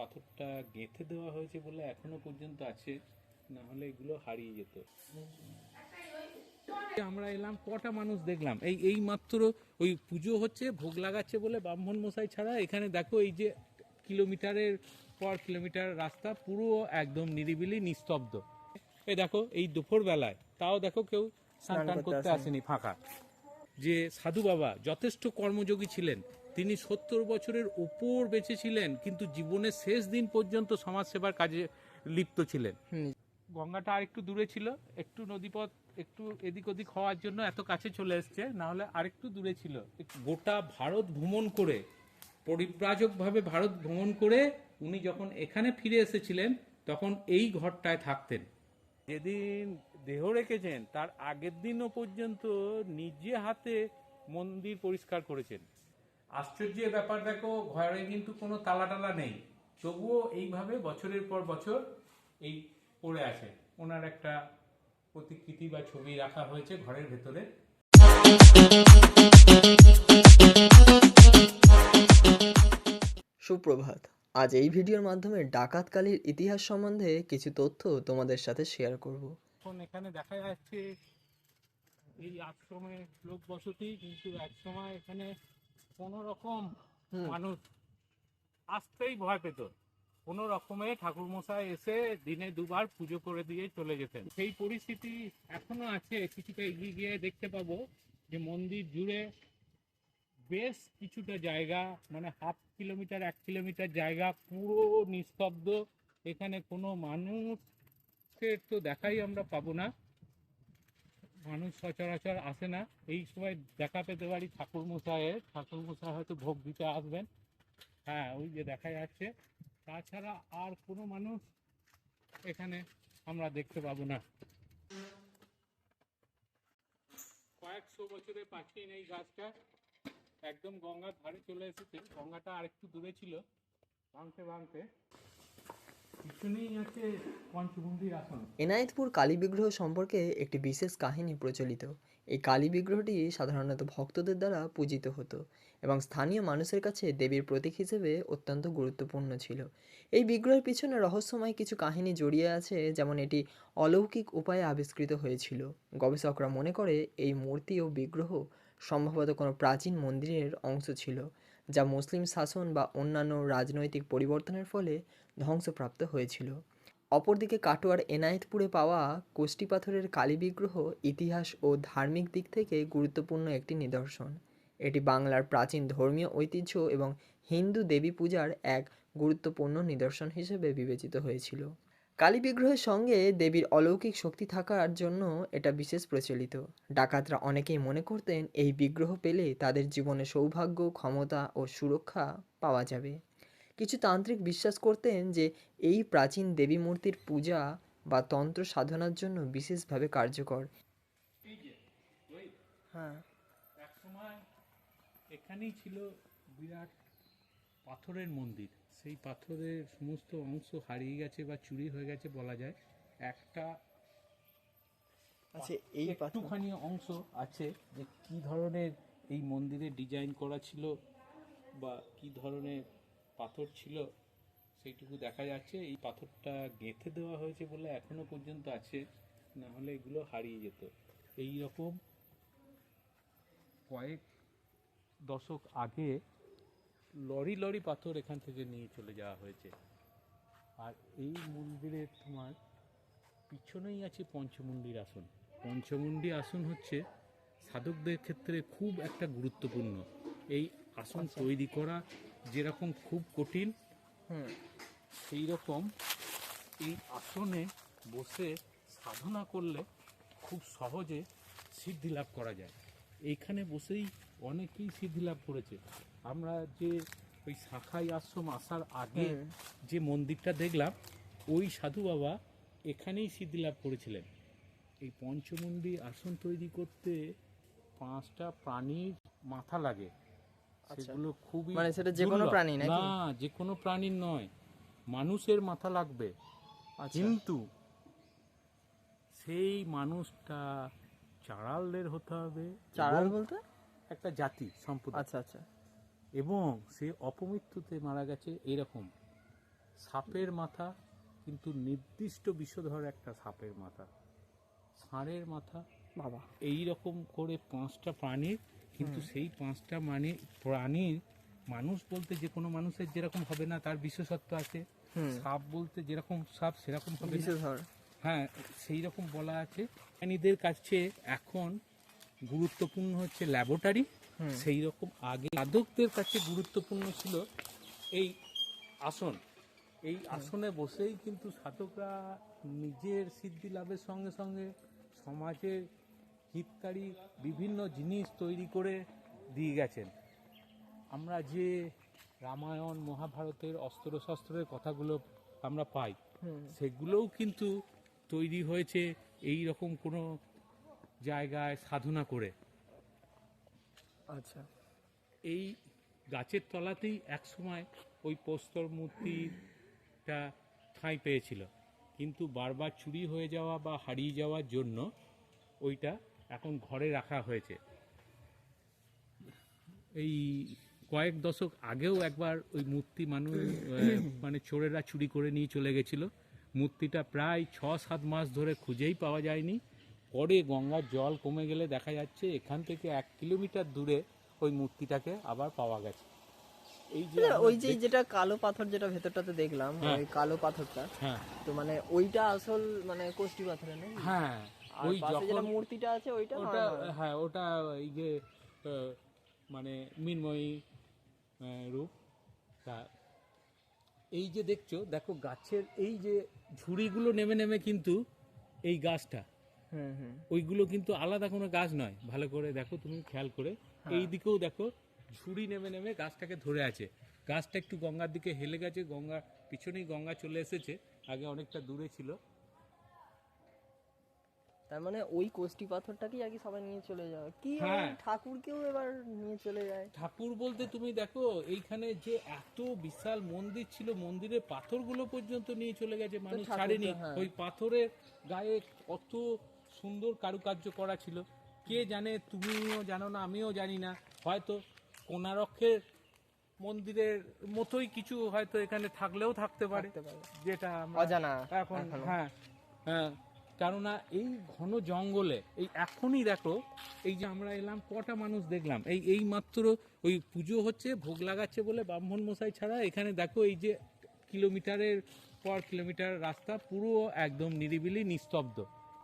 পাথরটা গেঁথে দেওয়া হয়েছে বলে এখনো পর্যন্ত আছে, না হলে এগুলো হারিয়ে যেত। আমরা এলাম, কটা মানুষ দেখলাম, এই মাত্র ওই পুজো হচ্ছে, ভোগ লাগাচ্ছে বলে ব্রাহ্মণ মশাই ছাড়া এখানে দেখো এই যে কিলোমিটারের পর কিলোমিটার রাস্তা পুরো একদম নিরিবিলি নিস্তব্ধ। এই দেখো এই দুপুর বেলায় তাও দেখো কেউ স্নান টান করতে আসেনি, ফাঁকা। যে সাধু বাবা যথেষ্ট কর্মযোগী ছিলেন, তিনি 70 বছরের উপর বেঁচে ছিলেন, কিন্তু জীবনের শেষ দিন পর্যন্ত সমাজ সেবার কাজে লিপ্ত ছিলেন। গঙ্গাটা আরেকটু দূরে ছিল, একটু নদীপথ একটু এদিক ওদিক হওয়ার জন্য এত কাছে চলে এসছে, না হলে আরেকটু দূরে ছিল। গোটা ভারত ভ্রমণ করে, পরিব্রাজকভাবে ভারত ভ্রমণ করে উনি যখন এখানে ফিরে এসেছিলেন তখন এই ঘরটায় থাকতেন। যেদিন দেহ রেখেছেন তার আগের দিনও পর্যন্ত নিজে হাতে মন্দির পরিষ্কার করেছেন। আশ্চর্যের ব্যাপার দেখো, ঘরে কিন্তু কোনো তালা টালা নেই, তবুও এইভাবে বছরের পর বছর এই পড়ে আছে। ওনার একটা প্রতিকৃতি বা ছবি রাখা হয়েছে ঘরের ভেতরে। সুপ্রভাত। আজ এই ভিডিওর মাধ্যমে ডাকাতকালীর ইতিহাস সম্বন্ধে কিছু তথ্য তোমাদের সাথে শেয়ার করব। এখন এখানে দেখা যাচ্ছে এই আশ্রমে লোক বসতি, কিন্তু একসময় এখানে কোনো রকম মানুষ আসতেই ভয় পেত। কোনো রকমে ঠাকুরমশাই এসে দিনে দুবার পুজো করে দিয়ে চলে যেতেন। সেই পরিস্থিতি এখনো আছে। কিছুটা এগিয়ে গিয়ে দেখতে পাবো যে মন্দির জুড়ে বেশ কিছুটা জায়গা, মানে হাফ কিলোমিটার 1 কিলোমিটার জায়গা পুরো নিস্তব্ধ। এখানে কোনো মানুষের তো দেখাই আমরা পাবো না, মানুষ সচরাচর আসে না। এই সময় দেখা পেতে পারি ঠাকুরমশাই হয়তো ভোগ দিতে আসবেন, হ্যাঁ ওই যে দেখা যাচ্ছে। তাছাড়া আর কোনো মানুষ এখানে আমরা দেখতে পাবো না। কয়েকশো বছরের প্রাচীন এই গাছটা একদম গঙ্গার ধারে চলে এসেছে। গঙ্গাটা আরেকটু দূরে ছিল, ভাঙতে ভাঙতে পিছনেই আছে পঞ্চমুণ্ডির আসন। এনায়েতপুর কালী বিগ্রহ সম্পর্কে একটি বিশেষ কাহিনী প্রচলিত। এই কালী বিগ্রহটি সাধারণত ভক্তদের দ্বারা পূজিত হতো এবং স্থানীয় মানুষের কাছে দেবীর প্রতীক হিসেবে অত্যন্ত গুরুত্বপূর্ণ ছিল। এই বিগ্রহের পিছনে রহস্যময় কিছু কাহিনী জড়িয়ে আছে, যেমন এটি অলৌকিক উপায়ে আবিষ্কৃত হয়েছিল। গবেষকরা মনে করে এই মূর্তি ও বিগ্রহ সম্ভবত কোনো প্রাচীন মন্দিরের অংশ ছিল, যা মুসলিম শাসন বা অন্যান্য রাজনৈতিক পরিবর্তনের ফলে ধ্বংসপ্রাপ্ত হয়েছিল। অপরদিকে কাটোয়ার এনায়েতপুরে পাওয়া কোষ্টি পাথরের কালী বিগ্রহ ইতিহাস ও ধার্মিক দিক থেকে গুরুত্বপূর্ণ একটি নিদর্শন। এটি বাংলার প্রাচীন ধর্মীয় ঐতিহ্য এবং হিন্দু দেবী পূজার এক গুরুত্বপূর্ণ নিদর্শন হিসেবে বিবেচিত হয়েছিল। কালী বিগ্রহের সঙ্গে দেবীর অলৌকিক শক্তি থাকার জন্য এটা বিশেষ প্রচলিত। ডাকাতরা অনেকেই মনে করতেন এই বিগ্রহ পেলে তাদের জীবনে সৌভাগ্য, ক্ষমতা ও সুরক্ষা পাওয়া যাবে। কিছু তান্ত্রিক বিশ্বাস করতেন যে এই প্রাচীন দেবী মূর্তির পূজা বা তন্ত্র সাধনার জন্য বিশেষভাবে কার্যকর। এই যে ওই হ্যাঁ, এক সময় এখানেই ছিল বিরাট পাথরের মন্দির। সেই পাথরের সমস্ত অংশ হারিয়ে গেছে বা চুরি হয়ে গেছে বলা যায়। একটা আচ্ছা, এই পাথর একটুখানি অংশ আছে যে কি ধরনের এই মন্দিরে ডিজাইন করা ছিল বা কি ধরনের পাথর ছিল সেইটুকু দেখা যাচ্ছে। এই পাথরটা গেঁথে দেওয়া হয়েছে বলে এখনো পর্যন্ত আছে, না হলে এগুলো হারিয়ে যেত। এই রকম কয়েক দশক আগে লরি লরি পাথর এখান থেকে নিয়ে চলে যাওয়া হয়েছে। আর এই মন্দিরের তোমার পিছনেই আছে পঞ্চমুণ্ডির আসন। পঞ্চমুণ্ডি আসন হচ্ছে সাধকদের ক্ষেত্রে খুব একটা গুরুত্বপূর্ণ। এই আসন তৈরি করা যেরকম খুব কঠিন, সেই রকম এই আসনে বসে সাধনা করলে খুব সহজে সিদ্ধি লাভ করা যায়। এইখানে বসেই অনেকেই সিদ্ধি লাভ করেছে। আমরা যে ওই শাখাই আশ্রম আসার আগে যে মন্দিরটা দেখলাম, ওই সাধু বাবা এখানেই সিদ্ধি লাভ করেছিলেন। এই পঞ্চমুণ্ডি আসন তৈরি করতে 5টা প্রাণীর মাথা লাগে। সেগুলো খুবই মানে সেটা যে কোনো প্রাণী নাকি? না, যে কোনো প্রাণীর নয়, মানুষের মাথা লাগবে। কিন্তু সেই মানুষটা চাড়ালদের হতে হবে। চাড়াল বলতে? একটা জাতি সম্প্রদায়। আচ্ছা আচ্ছা। এবং সে অপমৃত্যুতে মারা গেছে এরকম। সাপের মাথা, কিন্তু নির্দিষ্ট বিষধর একটা সাপের মাথা, ষাঁড়ের মাথা, বাবা। এই রকম করে 5টা প্রাণীর, কিন্তু সেই 5টা প্রাণীর মানুষ বলতে যে কোনো মানুষের যেরকম হবে না তার বিশেষত্ব আছে, সাপ বলতে যেরকম সাপ সেরকম হবে না। বিশেষধর। হ্যাঁ, সেই রকম বলা আছে। বিজ্ঞানীদের কাছে এখন গুরুত্বপূর্ণ হচ্ছে ল্যাবরেটরি, সেই রকম আগে সাধকদের কাছে গুরুত্বপূর্ণ ছিল এই আসন। এই আসনে বসেই কিন্তু সাধকরা নিজের সিদ্ধি লাভের সঙ্গে সঙ্গে সমাজের হিতকারী বিভিন্ন জিনিস তৈরি করে দিয়ে গেছেন। আমরা যে রামায়ণ মহাভারতের অস্ত্র শস্ত্রের কথাগুলো আমরা পাই, সেগুলোও কিন্তু তৈরি হয়েছে এই রকম কোনো জায়গায় সাধনা করে। আচ্ছা। এই গাছের তলাতেই একসময় ওই প্রস্তর মূর্তিটা ঠাঁই পেয়েছিল, কিন্তু বারবার চুরি হয়ে যাওয়া বা হারিয়ে যাওয়ার জন্য ওইটা এখন ঘরে রাখা হয়েছে। এই কয়েক দশক আগেও একবার ওই মূর্তি মানে চোরেরা চুরি করে নিয়ে চলে গেছিল। মূর্তিটা প্রায় 6-7 মাস ধরে খুঁজেই পাওয়া যায়নি। পরে গঙ্গার জল কমে গেলে দেখা যাচ্ছে এখান থেকে 1 কিলোমিটার দূরে ওই মূর্তিটাকে আবার পাওয়া গেছে। এই যে ওই যে যেটা কালো পাথর যেটা ভেতরটাতে দেখলাম, ওই কালো পাথরটা, হ্যাঁ, তো মানে ওইটা আসল মানে কোষ্ঠী পাথরের না? হ্যাঁ, ওই যেটা মূর্তিটা আছে ওইটা ওটা, হ্যাঁ, ওটা এই যে মানে মৃন্ময়ী রূপ। তা এই যে দেখো গাছের এই যে ঝুড়িগুলো নেমে নেমে কিন্তু এই গাছটা, ওইগুলো কিন্তু আলাদা কোনো গাছ নয়। ভালো করে দেখো, তুমি খেয়াল করে এই দিকেও দেখো, ঝুড়ি নেমে নেমে গাছটাকে ধরে আছে। গাছটা একটু গঙ্গার দিকে হেলে গেছে, গঙ্গার পিছনেই গঙ্গা চলে এসেছে, আগে অনেকটা দূরে ছিল। তার মানে ওই কোষ্ঠী পাথরটাকেই আগে সবাই নিয়ে চলে যাবে কি? হ্যাঁ, ঠাকুরকেও এবার নিয়ে চলে যায়। ঠাকুর বলতে তুমি দেখো এইখানে যে এত বিশাল মন্দির ছিল, মন্দিরের পাথরগুলো পর্যন্ত নিয়ে চলে গেছে, মানুষ ছাড়েনি। ওই পাথরের গায়ে কত সুন্দর কারুকার্য করা ছিল, কে জানে, তুমিও জানো না, আমিও জানি না। হয়তো কোণারকের মন্দিরের মতোই কিছু হয়তো এখানে থাকলেও থাকতে পারে, যেটা আমরা অজানা এখন। হ্যাঁ, হ্যাঁ, কেননা এই ঘন জঙ্গলে এই এখনই দেখো, এই যে আমরা এলাম, কটা মানুষ দেখলাম এই মাত্র ওই পুজো হচ্ছে, ভোগ লাগাচ্ছে বলে ব্রাহ্মণ মশাই ছাড়া। এখানে দেখো এই যে কিলোমিটারের পর কিলোমিটার রাস্তা পুরো একদম নিরিবিলি নিস্তব্ধ।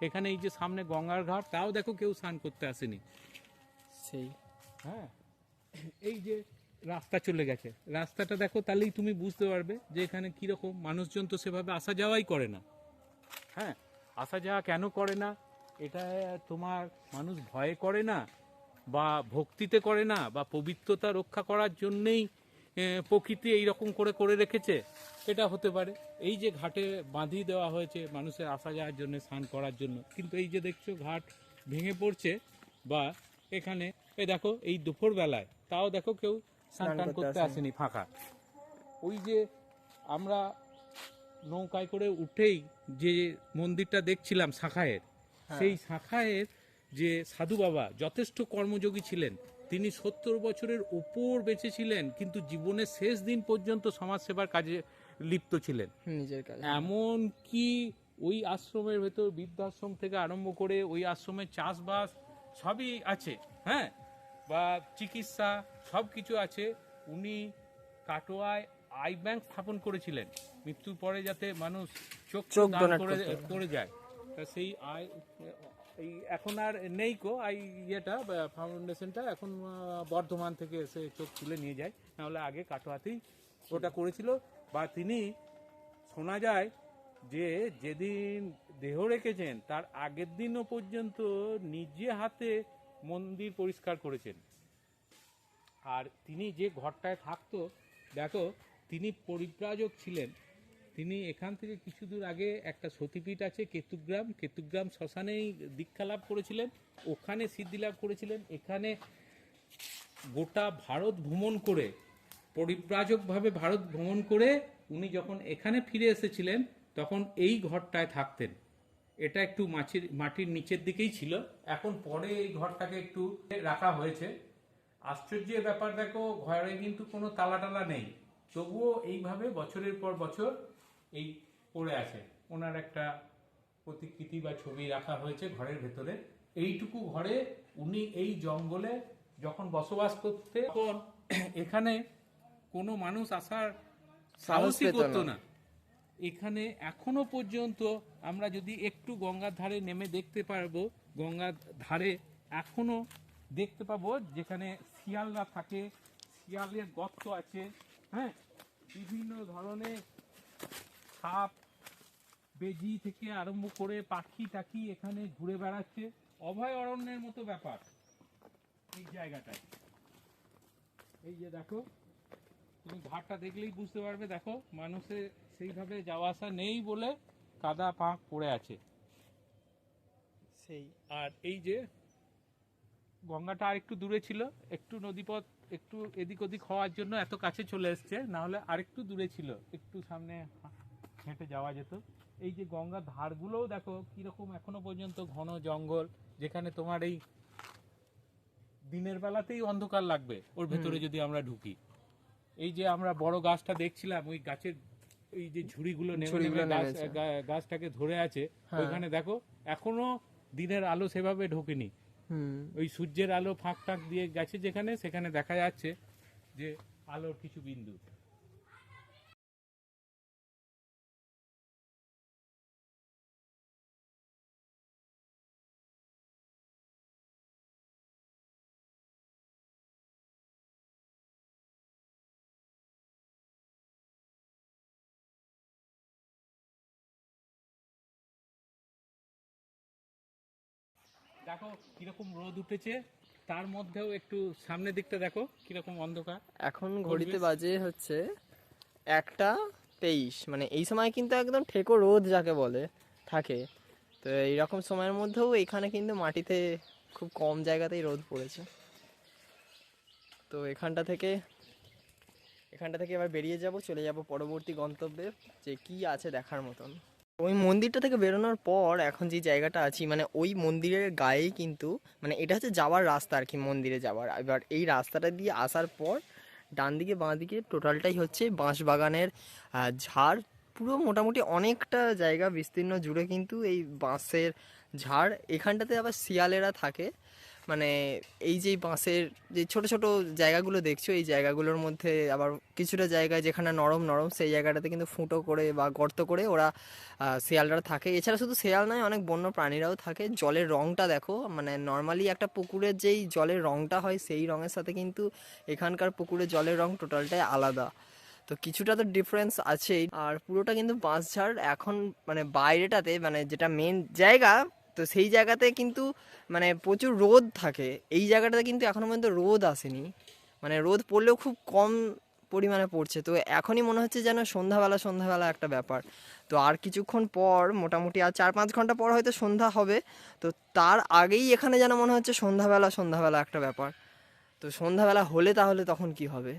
এখানে এই যে সামনে গঙ্গার ঘাট, তাও দেখো কেউ স্নান করতে আসেনি। সেই, হ্যাঁ, এই যে রাস্তা চলে গেছে, রাস্তাটা দেখো, তাহলেই তুমি বুঝতে পারবে যে এখানে কিরকম মানুষজন তো সেভাবে আসা যাওয়াই করে না। হ্যাঁ, আসা যাওয়া কেন করে না? এটা তোমার মানুষ ভয়ে করে না, বা ভক্তিতে করে না, বা পবিত্রতা রক্ষা করার জন্যেই প্রকৃতি এইরকম করে করে রেখেছে, এটা হতে পারে। এই যে ঘাটে বাঁধিয়ে দেওয়া হয়েছে মানুষের আসা যাওয়ার জন্য, স্নান করার জন্য, কিন্তু এই যে দেখছো ঘাট ভেঙে পড়ছে, বা এখানে এই দেখো এই দুপুর বেলায় তাও দেখো কেউ স্নান করতে আসেনি, ফাঁকা। ওই যে আমরা নৌকায় করে উঠেই যে মন্দিরটা দেখছিলাম শাখায়ের, সেই শাখায়ের যে সাধু বাবা যথেষ্ট কর্মযোগী ছিলেন, তিনি 70 বছরের উপর বেঁচে ছিলেন, কিন্তু জীবনের শেষ দিন পর্যন্ত সমাজ সেবার কাজে লিপ্ত ছিলেন। নিজের কাজ। এমন কি ওই আশ্রমের ভেতর বৃদ্ধাশ্রম থেকে আরম্ভ করে ওই আশ্রমে চাষবাস সবই আছে, হ্যাঁ, বা চিকিৎসা সব কিছু আছে। উনি কাটোয়ায় আই ব্যাংক স্থাপন করেছিলেন, মৃত্যুর পরে যাতে মানুষ চোখ দান করে যায়। তা সেই এই এখন আর নেই কো ইয়েটা, ফাউন্ডেশনটা এখন বর্ধমান থেকে এসে চোখ তুলে নিয়ে যায়, নাহলে আগে কাটোয়াতেই ওটা করেছিল। বা তিনি, শোনা যায় যে যেদিন দেহ রেখেছেন তার আগের দিনও পর্যন্ত নিজে হাতে মন্দির পরিষ্কার করেছেন। আর তিনি যে ঘরটায় থাকতো, দেখো, তিনি পরিব্রাজক ছিলেন। তিনি এখান থেকে কিছু দূর আগে একটা সতীপীঠ আছে কেতুগ্রাম শ্মশানেই দীক্ষা লাভ করেছিলেন, ওখানে সিদ্ধি লাভ করেছিলেন। এখানে গোটা ভারত ভ্রমণ করে, পরিব্রাজকভাবে ভারত ভ্রমণ করে উনি যখন এখানে ফিরে এসেছিলেন, তখন এই ঘরটায় থাকতেন। এটা একটু মাটির নিচের দিকেই ছিল, এখন পরে এই ঘরটাকে একটু রাখা হয়েছে। আশ্চর্যের ব্যাপার দেখো, ঘরে কিন্তু কোনো তালা টালা নেই, তবুও এইভাবে বছরের পর বছর এই পড়ে আছে। ওনার একটা প্রতিকৃতি বা ছবি রাখা হয়েছে ঘরের ভেতরে। এইটুকু ঘরে উনি এই জঙ্গলে যখন বসবাস করতে, তখন এখানে কোনো মানুষ আসার সাহসই পেত করতো না। না। এখানে এখনো পর্যন্ত আমরা যদি একটু গঙ্গার ধারে নেমে দেখতে পারবো, গঙ্গার ধারে এখনো দেখতে পাবো যেখানে শিয়ালরা থাকে, শিয়ালের গর্ত আছে, হ্যাঁ, বিভিন্ন ধরনের সাপ বেজি থেকে আরম্ভ করে পাখি টাকি এখানে ঘুরে বেড়াচ্ছে, অভয় অরণ্যের মতো ব্যাপার এই জায়গাটায়। এই যে দেখো, তুমি ঘাটটা দেখলেই বুঝতে পারবে, দেখো মানুষের সেইভাবে যাওয়া আসা নেই বলে কাদা পাঁক পড়ে আছে। সেই আর এই যে গঙ্গাটা আর একটু দূরে ছিল, একটু নদীপথ একটু এদিক ওদিক হওয়ার জন্য এত কাছে চলে এসছে, না হলে আরেকটু দূরে ছিল, একটু সামনে হেঁটে যাওয়া যেত। এই যে গঙ্গার ধারগুলোও দেখো কিরকম এখনো পর্যন্ত ঘন জঙ্গল, যেখানে তোমার এই দিনের বেলাতেই অন্ধকার লাগবে ওর ভেতরে যদি আমরা ঢুকি। এই যে আমরা বড় গাছটা দেখছিলাম, ওই গাছের এই যে ঝুড়িগুলো নেমে নেমে গাছটাকে ধরে আছে, ওইখানে দেখো এখনো দিনের আলো সেভাবে ঢোকেনি। ওই সূর্যের আলো ফাঁক টাক দিয়ে গেছে যেখানে, সেখানে দেখা যাচ্ছে যে আলোর কিছু বিন্দু। দেখো কিরকম রোদ উঠেছে, তার মধ্যেও একটু সামনের দিকটা দেখো কিরকম অন্ধকার। এখন ঘড়িতে বাজে হচ্ছে 1টা 23, মানে এই সময় কিন্তু একদম ঠেকো রোদ যাকে বলে থাকে। তো এইরকম সময়ের মধ্যেও এখানে কিন্তু মাটিতে খুব কম জায়গাতেই রোদ পড়েছে। তো এখানটা থেকে এবার বেরিয়ে যাব, চলে যাব পরবর্তী গন্তব্যে, যে কি আছে দেখার মতন। ওই মন্দিরটা থেকে বেরোনোর পর এখন যে জায়গাটা আছি, মানে ওই মন্দিরের গায়েই কিন্তু, মানে এটা হচ্ছে যাওয়ার রাস্তা আর কি, মন্দিরে যাওয়ার। এবার এই রাস্তাটা দিয়ে আসার পর ডান দিকে বাঁ দিকে টোটালটাই হচ্ছে বাঁশবাগানের ঝাড়। পুরো মোটামুটি অনেকটা জায়গা বিস্তীর্ণ জুড়ে কিন্তু এই বাঁশের ঝাড়। এখানটাতে আবার শিয়ালেরা থাকে, মানে এই যে বাঁশের যে ছোট ছোট জায়গাগুলো দেখছো, এই জায়গাগুলোর মধ্যে আবার কিছুটা জায়গায় যেখানে নরম নরম, সেই জায়গাটাতে কিন্তু ফুটো করে বা গর্ত করে ওরা শিয়ালরা থাকে। এছাড়া শুধু শিয়াল নয়, অনেক বন্য প্রাণীরাও থাকে। জলের রঙটা দেখো, মানে নর্মালি একটা পুকুরের যেই জলের রঙটা হয় সেই রঙের সাথে কিন্তু এখানকার পুকুরের জলের রঙ টোটালটাই আলাদা। তো কিছুটা তো ডিফারেন্স আছেই। আর পুরোটা কিন্তু বাঁশঝাড়। এখন মানে বাইরেটাতে, মানে যেটা মেন জায়গা, তো সেই জায়গাতে কিন্তু মানে প্রচুর রোদ থাকে। এই জায়গাটাতে কিন্তু এখনো পর্যন্ত রোদ আসেনি, মানে রোদ পড়লেও খুব কম পরিমাণে পড়ছে। তো এখনই মনে হচ্ছে যেন সন্ধ্যাবেলা একটা ব্যাপার। তো আর কিছুক্ষণ পর, মোটামুটি আর 4-5 ঘন্টা পর হয়তো সন্ধ্যা হবে। তো তার আগেই এখানে যেন মনে হচ্ছে সন্ধ্যাবেলা একটা ব্যাপার। তো সন্ধ্যাবেলা হলে তাহলে তখন কি হবে?